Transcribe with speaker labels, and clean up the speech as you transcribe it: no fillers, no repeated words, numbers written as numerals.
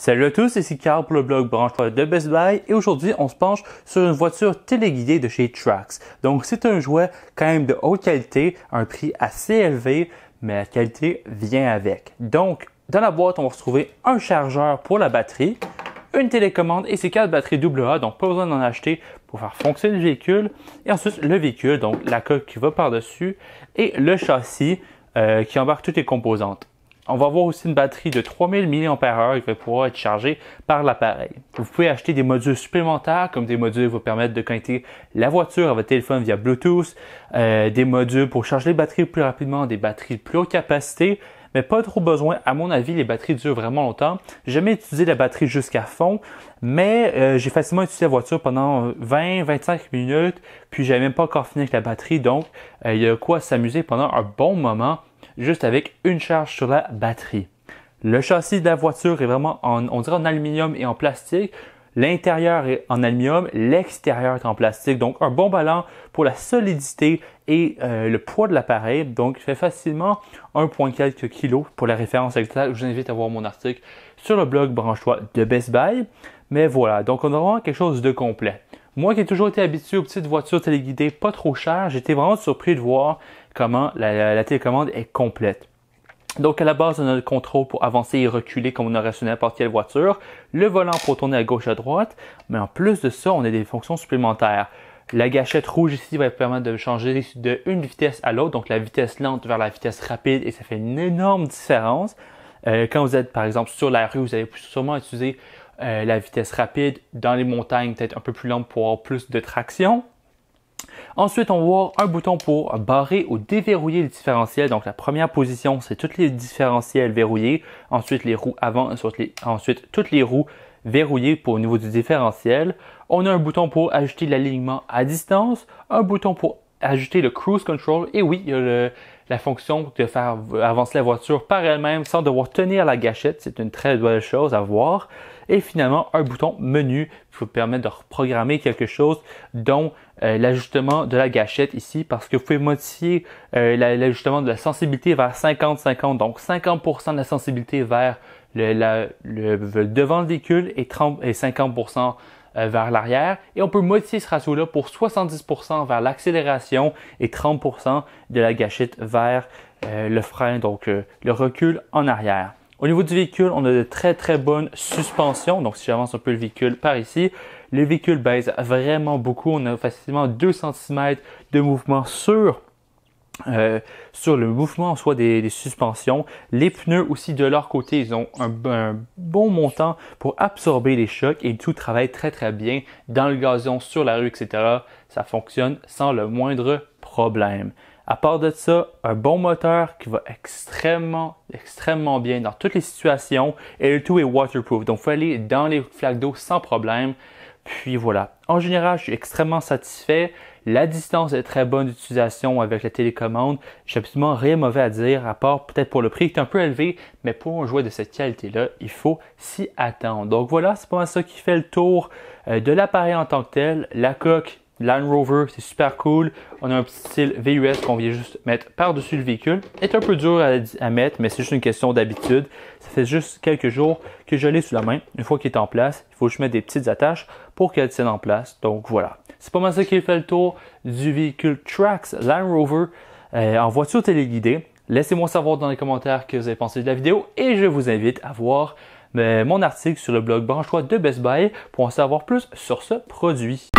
Speaker 1: Salut à tous, ici Carl pour le blog Branche-toi de Best Buy et aujourd'hui on se penche sur une voiture téléguidée de chez Trax. Donc c'est un jouet quand même de haute qualité, à un prix assez élevé, mais la qualité vient avec. Donc dans la boîte on va retrouver un chargeur pour la batterie, une télécommande et ses 4 batteries AA, donc pas besoin d'en acheter pour faire fonctionner le véhicule. Et ensuite le véhicule, donc la coque qui va par-dessus et le châssis qui embarque toutes les composantes. On va avoir aussi une batterie de 3000 mAh qui va pouvoir être chargée par l'appareil. Vous pouvez acheter des modules supplémentaires, comme des modules qui vous permettent de connecter la voiture à votre téléphone via Bluetooth, des modules pour charger les batteries plus rapidement, des batteries de plus haute capacité, mais pas trop besoin. À mon avis, les batteries durent vraiment longtemps. J'ai jamais utilisé la batterie jusqu'à fond, mais j'ai facilement utilisé la voiture pendant 20-25 minutes, puis j'avais même pas encore fini avec la batterie, donc il y a quoi s'amuser pendant un bon moment, juste avec une charge sur la batterie. Le châssis de la voiture est vraiment on dirait en aluminium et en plastique. L'intérieur est en aluminium, l'extérieur est en plastique. Donc, un bon ballon pour la solidité et le poids de l'appareil. Donc, il fait facilement 1,quelques kg. Pour la référence exacte, je vous invite à voir mon article sur le blog Branche-toi de Best Buy. Mais voilà, donc on a vraiment quelque chose de complet. Moi qui ai toujours été habitué aux petites voitures téléguidées pas trop chères, j'étais vraiment surpris de voir comment la télécommande est complète. Donc à la base, on a le contrôle pour avancer et reculer comme on aurait sur n'importe quelle voiture, le volant pour tourner à gauche à droite, mais en plus de ça, on a des fonctions supplémentaires. La gâchette rouge ici va permettre de changer d'une vitesse à l'autre, donc la vitesse lente vers la vitesse rapide, et ça fait une énorme différence. Quand vous êtes par exemple sur la rue, vous allez sûrement utiliser la vitesse rapide, dans les montagnes peut-être un peu plus lente pour avoir plus de traction. Ensuite, on va voir un bouton pour barrer ou déverrouiller les différentiels. Donc, la première position, c'est tous les différentiels verrouillés. Ensuite, les roues avant, ensuite toutes les roues verrouillées au niveau du différentiel. On a un bouton pour ajouter l'alignement à distance, un bouton pour ajouter le cruise control. Et oui, il y a la fonction de faire avancer la voiture par elle-même sans devoir tenir la gâchette. C'est une très belle chose à voir. Et finalement, un bouton menu qui vous permet de reprogrammer quelque chose, dont l'ajustement de la gâchette ici, parce que vous pouvez modifier l'ajustement de la sensibilité vers 50-50, donc 50% de la sensibilité vers le devant du véhicule et 50% vers l'arrière. Et on peut modifier ce ratio-là pour 70% vers l'accélération et 30% de la gâchette vers le frein, donc le recul en arrière. Au niveau du véhicule, on a de très bonnes suspensions. Donc, si j'avance un peu le véhicule par ici, le véhicule baise vraiment beaucoup. On a facilement 2 cm de mouvement sur le mouvement en soi des suspensions. Les pneus aussi de leur côté, ils ont un bon montant pour absorber les chocs et tout travaille très bien dans le gazon, sur la rue, etc. Ça fonctionne sans le moindre problème. À part de ça, un bon moteur qui va extrêmement bien dans toutes les situations et le tout est waterproof. Donc, il faut aller dans les flaques d'eau sans problème. Puis voilà. En général, je suis extrêmement satisfait. La distance est très bonne d'utilisation avec la télécommande. J'ai absolument rien de mauvais à dire, à part peut-être pour le prix qui est un peu élevé, mais pour un jouet de cette qualité-là, il faut s'y attendre. Donc voilà, c'est pas mal ça qui fait le tour de l'appareil en tant que tel. La coque Land Rover, c'est super cool. On a un petit style VUS qu'on vient juste mettre par-dessus le véhicule. C'est un peu dur à mettre, mais c'est juste une question d'habitude. Ça fait juste quelques jours que je l'ai sous la main. Une fois qu'il est en place, il faut juste mettre des petites attaches pour qu'elle tienne en place. Donc voilà. C'est pas mal ça qui fait le tour du véhicule Trax Land Rover en voiture téléguidée. Laissez-moi savoir dans les commentaires ce que vous avez pensé de la vidéo et je vous invite à voir mon article sur le blog Branche-toi de Best Buy pour en savoir plus sur ce produit.